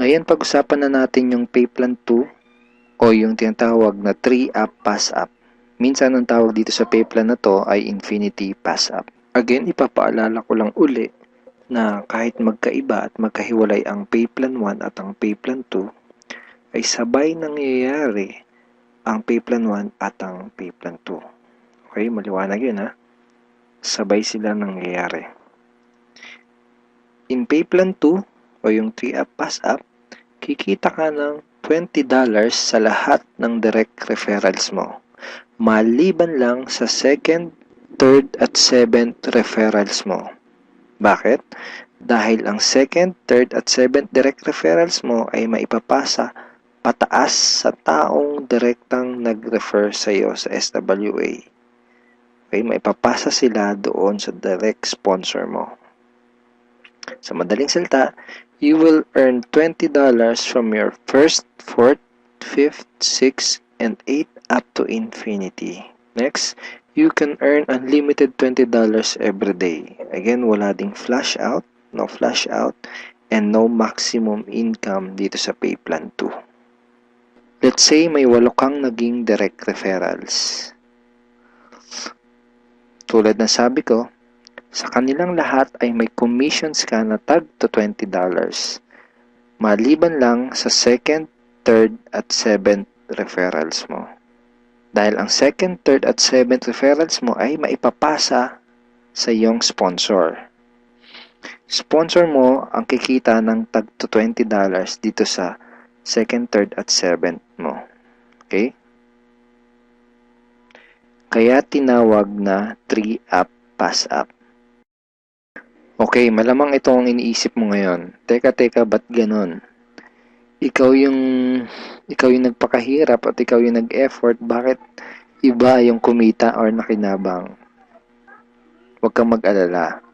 Ngayon, pag-usapan na natin yung pay plan 2 o yung tinatawag na 3-up pass-up. Minsan, ang tawag dito sa pay plan na to ay infinity pass-up. Again, ipapaalala ko lang uli na kahit magkaiba at magkahiwalay ang pay plan 1 at ang pay plan 2, ay sabay nangyayari ang pay plan 1 at ang pay plan 2. Okay, maliwanag yun ha. Sabay sila nangyayari. In pay plan 2 o yung 3-up pass-up, kikita ka ng $20 sa lahat ng direct referrals mo. Maliban lang sa second, third at seventh referrals mo. Bakit? Dahil ang second, third at seventh direct referrals mo ay maipapasa pataas sa taong direktang nag-refer sa iyo sa SWA. Okay, maipapasa sila doon sa direct sponsor mo. Sa madaling salita, you will earn $20 from your first, fourth, fifth, sixth, and 8th up to infinity. Next, you can earn unlimited $20 every day. Again, wala ding flash out, no flash out, and no maximum income dito sa pay plan 2. Let's say may 8 kang naging direct referrals. Tulad ng sabi ko, sa kanilang lahat ay may commissions ka na tag to $20. Maliban lang sa second, third, at seventh referrals mo. Dahil ang second, third, at seventh referrals mo ay maipapasa sa iyong sponsor. Sponsor mo ang kikita ng tag to $20 dito sa second, third, at seventh mo. Okay? Kaya tinawag na 3-up pass-up. Okay, malamang ito ang iniisip mo ngayon. Teka, ba't ganun? Ikaw yung nagpakahirap at ikaw yung nag-effort, bakit iba yung kumita or nakinabang? Huwag kang mag-alala.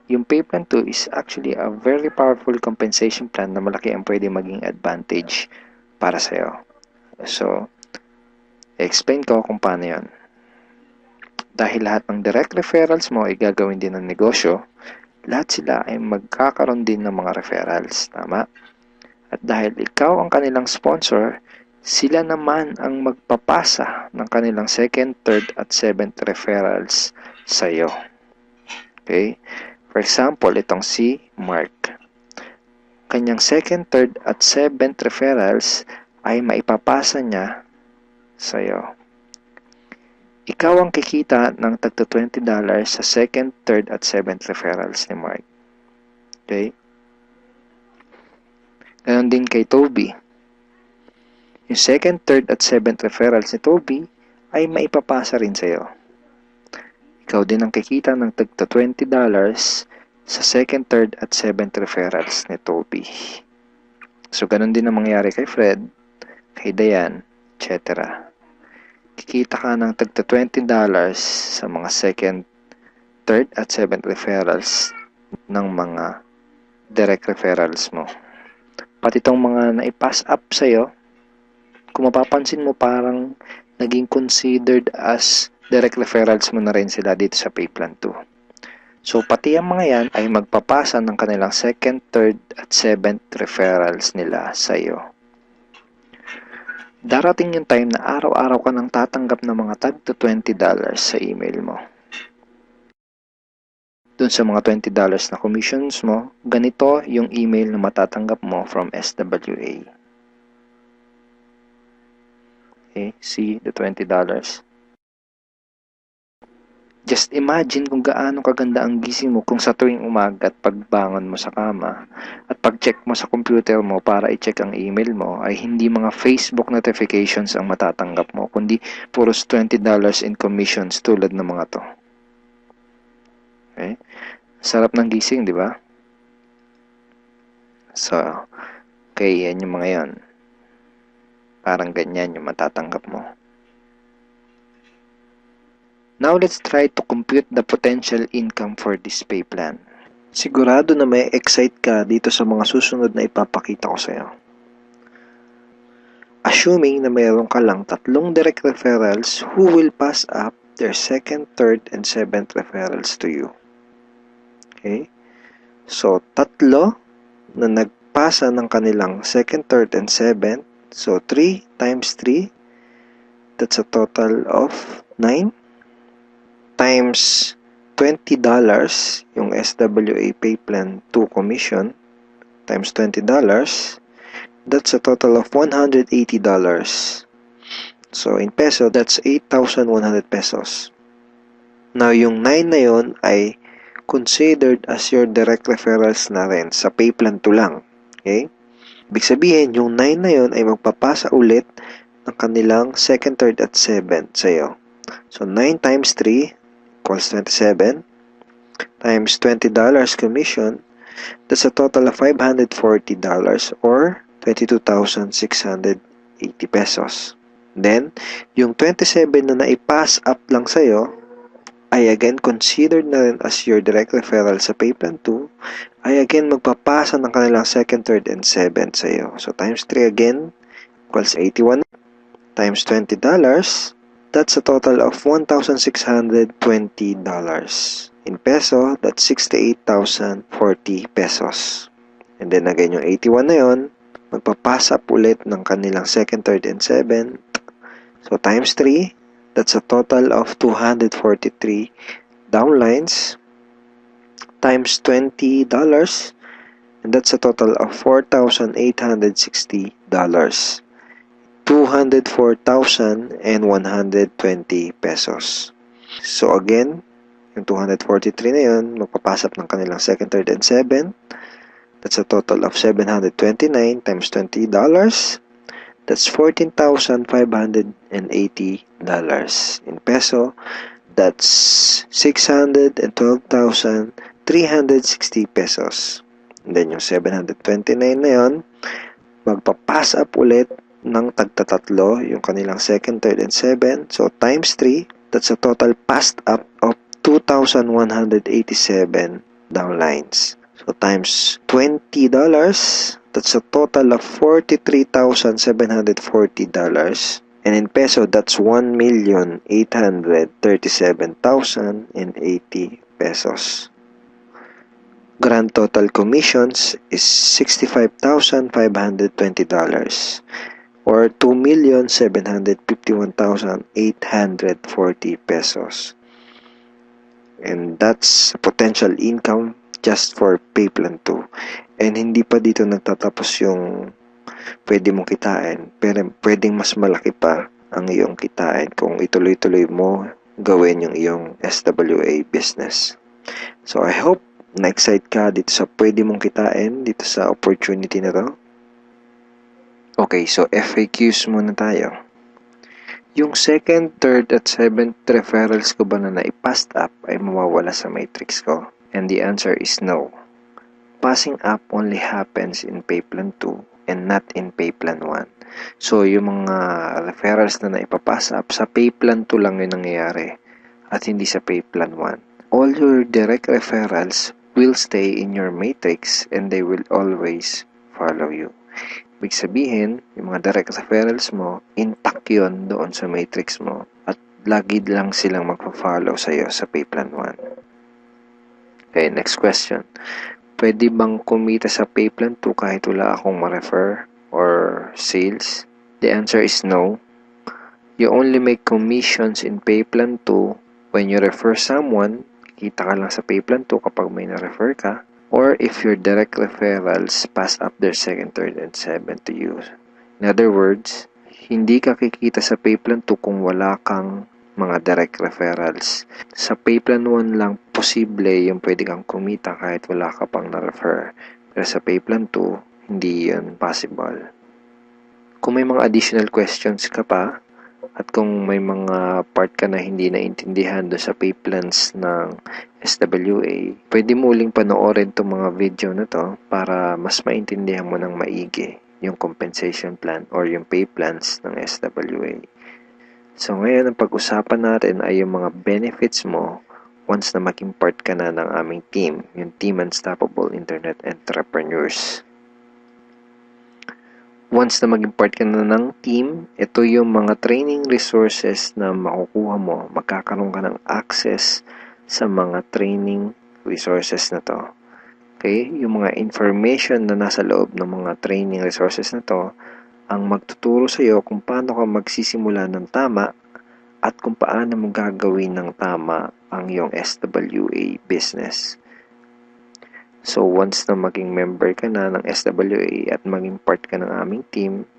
Yung pay plan 2 is actually a very powerful compensation plan na malaki ang pwede maging advantage para sa'yo. So, explain ko kung paano yun. Dahil lahat ng direct referrals mo ay gagawin din ng negosyo, lahat sila ay magkakaroon din ng mga referrals. Tama? At dahil ikaw ang kanilang sponsor, sila naman ang magpapasa ng kanilang second, third, at seventh referrals sa iyo. Okay? For example, itong si Mark. Kanyang second, third, at seventh referrals ay maipapasa niya sa iyo. Ikaw ang kikita ng tagto $20 sa second, third, at seventh referrals ni Mark. Okay? Ganon din kay Toby. Yung second, third, at seventh referrals ni Toby ay maipapasa rin sa iyo. Ikaw din ang kikita ng tagto $20 sa second, third, at seventh referrals ni Toby. So, ganon din ang mangyayari kay Fred, kay Diane, etc. Kikita ka ng tagto $20 sa mga second, third, at seventh referrals ng mga direct referrals mo. Pati itong mga na-pass up sa'yo, kung mapapansin mo parang naging considered as direct referrals mo na rin sila dito sa pay plan 2. So, pati ang mga yan ay magpapasa ng kanilang second, third, at seventh referrals nila sa'yo. Darating yung time na araw-araw ka nang tatanggap ng mga tag to $20 sa email mo. Doon sa mga $20 na commissions mo, ganito yung email na matatanggap mo from SWA. Okay, see the $20. Just imagine kung gaano kaganda ang gising mo kung sa tuwing umaga at pagbangon mo sa kama at pag-check mo sa computer mo para i-check ang email mo ay hindi mga Facebook notifications ang matatanggap mo, kundi puros $20 in commissions tulad ng mga to. Okay? Sarap ng gising, di ba? So, okay, yan yung mga yan. Parang ganyan yung matatanggap mo. Now, let's try to compute the potential income for this pay plan. Sigurado na may excite ka dito sa mga susunod na ipapakita ko sa'yo. Assuming na mayroon ka lang 3 direct referrals who will pass up their second, third, and seventh referrals to you. Okay? So, 3 na magpapasa ng kanilang 2nd, 3rd, and 7th. So, 3 times 3, that's a total of 9 times $20 yung SWA Pay Plan 2 commission times $20, that's a total of $180. So, in peso, that's 8,100 pesos. Now, yung 9 na yun ay considered as your direct referrals na rin sa Pay Plan 2 lang. Okay? Ibig sabihin, yung 9 na yun ay magpapasa ulit ng kanilang 2nd, 3rd, at 7th sa'yo. So, 9 times 3 equals 27 times $20 commission, that's a total of $540 or 22,680 pesos. Then, yung 27 na naipass up lang sa'yo ay again considered na rin as your direct referral sa Pay Plan 2 ay again magpapasa ng kanilang 2nd, 3rd, and 7th sa'yo. So, times 3 again equals 81 times $20, that's a total of $1,620. In peso, that's 68,040 pesos. And then again, yung 81 na yun, magpapasa up ulit ng kanilang 2nd, 3rd, and 7th. So, times 3, that's a total of 243 downlines times $20, and that's a total of $4,860. 204,120 pesos. So, again, yung 243 na yun, magpapasap ng kanilang 2nd, 3rd, and 7th. That's a total of 729 times $20. That's $14,580. In peso, that's 612,360 pesos. And then yung 729 na yun, magpapass up ulit ng tagtatatlo, yung kanilang 2nd, 3rd, and 7th. So, times 3, that's a total passed up of 2,187 downlines. So, times $20, that's a total of $43,740. And in peso, that's 1,837,080 pesos. Grand total commissions is $65,520 or 2,751,840 pesos. And that's potential income just for Pay Plan 2. And hindi pa dito nagtatapos yung pwede mong kitain, pero pwedeng mas malaki pa ang iyong kitain kung ituloy-tuloy mo gawin yung iyong SWA business. So I hope na-excite ka dito sa pwede mong kitain dito sa opportunity na to. Okay, so FAQs muna tayo. Yung 2nd, 3rd, at 7th referrals ko ba na naipassed up ay mawawala sa matrix ko? And the answer is no. Passing up only happens in Pay Plan 2 and not in Pay Plan 1. So, yung mga referrals na naipapass up, sa Pay Plan 2 lang yung nangyayari at hindi sa Pay Plan 1. All your direct referrals will stay in your matrix and they will always follow you. Ibig sabihin, yung mga direct referrals mo, intact yun doon sa matrix mo at lagi lang silang magpa-follow sa'yo sa Pay Plan 1. Okay, next question. Pwede bang kumita sa Pay Plan 2 kahit wala akong ma-refer or sales? The answer is no. You only make commissions in Pay Plan 2 when you refer someone. Kita ka lang sa Pay Plan 2 kapag may na-refer ka. Or if your direct referrals pass up their 2nd, 3rd, and 7th to you. In other words, hindi ka kikita sa Pay Plan 2 kung wala kang mga direct referrals. Sa Pay Plan 1 lang posible yung pwede kang kumita kahit wala ka pang na-refer. Pero sa Pay Plan 2, hindi yun possible. Kung may mga additional questions ka pa, at kung may mga part ka na hindi naintindihan doon sa pay plans ng SWA, pwede mo uling panoorin itong mga video na to para mas maintindihan mo ng maigi yung compensation plan or yung pay plans ng SWA. So ngayon, ang pag-usapan natin ay yung mga benefits mo once na maging part ka na ng aming team, yung Team Unstoppable Internet Entrepreneurs. Once na maging part ka na ng team, ito yung mga training resources na makukuha mo. Magkakaroon ka ng access sa mga training resources na to. Okay? Yung mga information na nasa loob ng mga training resources na to ang magtuturo sa iyo kung paano ka magsisimula ng tama at kung paano mo gagawin ng tama ang iyong SWA business. So, once na maging member ka na ng SWA at maging part ka ng aming team,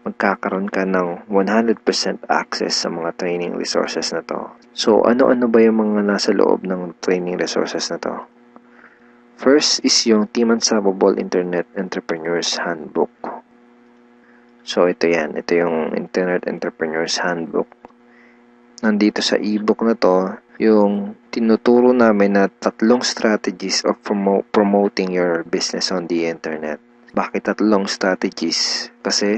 magkakaroon ka ng 100% access sa mga training resources na to. So, ano-ano ba yung mga nasa loob ng training resources na to? First is yung Team Unstoppable Internet Entrepreneurs Handbook. So, ito yan. Ito yung Internet Entrepreneurs Handbook. Nandito sa ebook na to, yung tinuturo namin na 3 strategies of promoting your business on the internet. Bakit 3 strategies? Kasi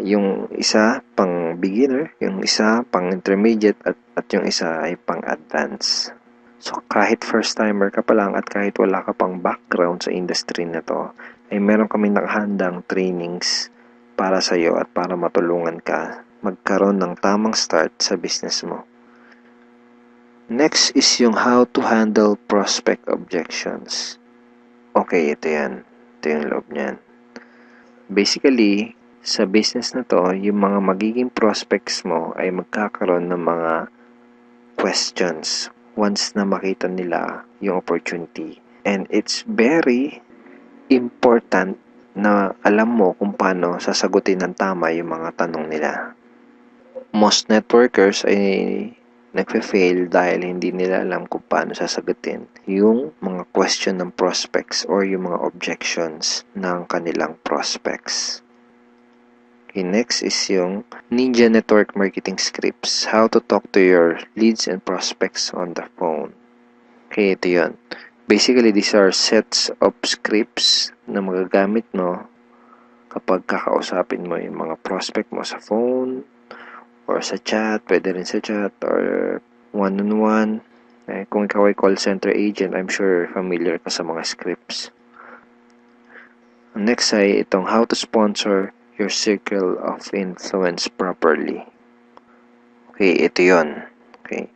yung isa pang beginner, yung isa pang intermediate at yung isa ay pang advanced. So kahit first timer ka pa lang at kahit wala ka pang background sa industry na to, ay meron kami nakahandang trainings para sa iyo at para matulungan ka magkaroon ng tamang start sa business mo. Next is yung how to handle prospect objections. Okay, ito yan. Ito yung loob niyan. Basically, sa business na to, yung mga magiging prospects mo ay magkakaroon ng mga questions once na makita nila yung opportunity. And it's very important na alam mo kung paano sasagutin ng tama yung mga tanong nila. Most networkers ay nagfe-fail dahil hindi nila alam kung paano sasagutin yung mga question ng prospects or yung mga objections ng kanilang prospects. Okay, next is yung Ninja Network Marketing Scripts. How to talk to your leads and prospects on the phone. Okay, ito yun. Basically, these are sets of scripts na magagamit mo kapag kakausapin mo yung mga prospect mo sa phone or sa chat, pwede rin sa chat or one-on-one. Kung ikaw ay call center agent, I'm sure familiar ka sa mga scripts. Next ay itong how to sponsor your circle of influence properly. Okay, ito yun. Okay.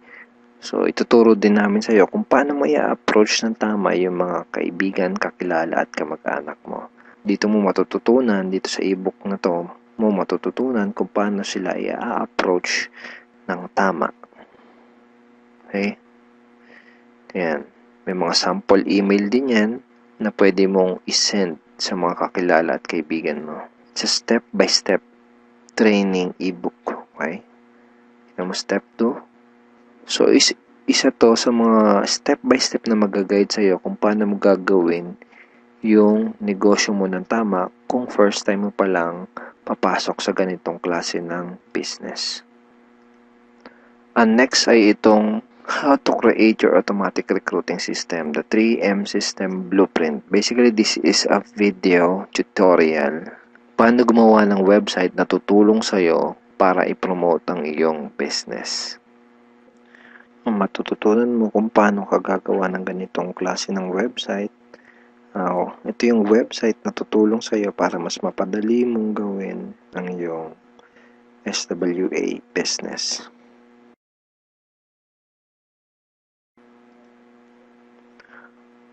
So, ituturo din namin sa iyo kung paano mo i-approach ng tama yung mga kaibigan, kakilala at kamag-anak mo. Dito mo matututunan, dito sa ebook na to, mo matututunan kung paano sila i-approach ng tama. Okay? Ayan. May mga sample email din yan na pwede mong isend sa mga kakilala at kaibigan mo. It's a step-by-step training ebook. Okay? Tignan mo step 2. So, isa to sa mga step-by-step na mag-guide sa'yo kung paano mo gagawin yung negosyo mo ng tama kung first time mo pa lang papasok sa ganitong klase ng business. And next ay itong how to create your automatic recruiting system, the 3M system blueprint. Basically, this is a video tutorial. Paano gumawa ng website na tutulong sa'yo para i-promote ang iyong business. Matututunan mo kung paano ka gagawa ng ganitong klase ng website. Ito yung website na tutulong sa iyo para mas mapadali mong gawin ang iyong SWA business.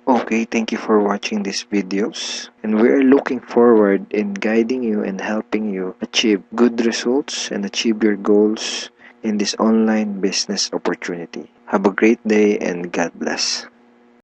Okay, thank you for watching these videos, and we are looking forward in guiding you and helping you achieve good results and achieve your goals in this online business opportunity. Have a great day and God bless.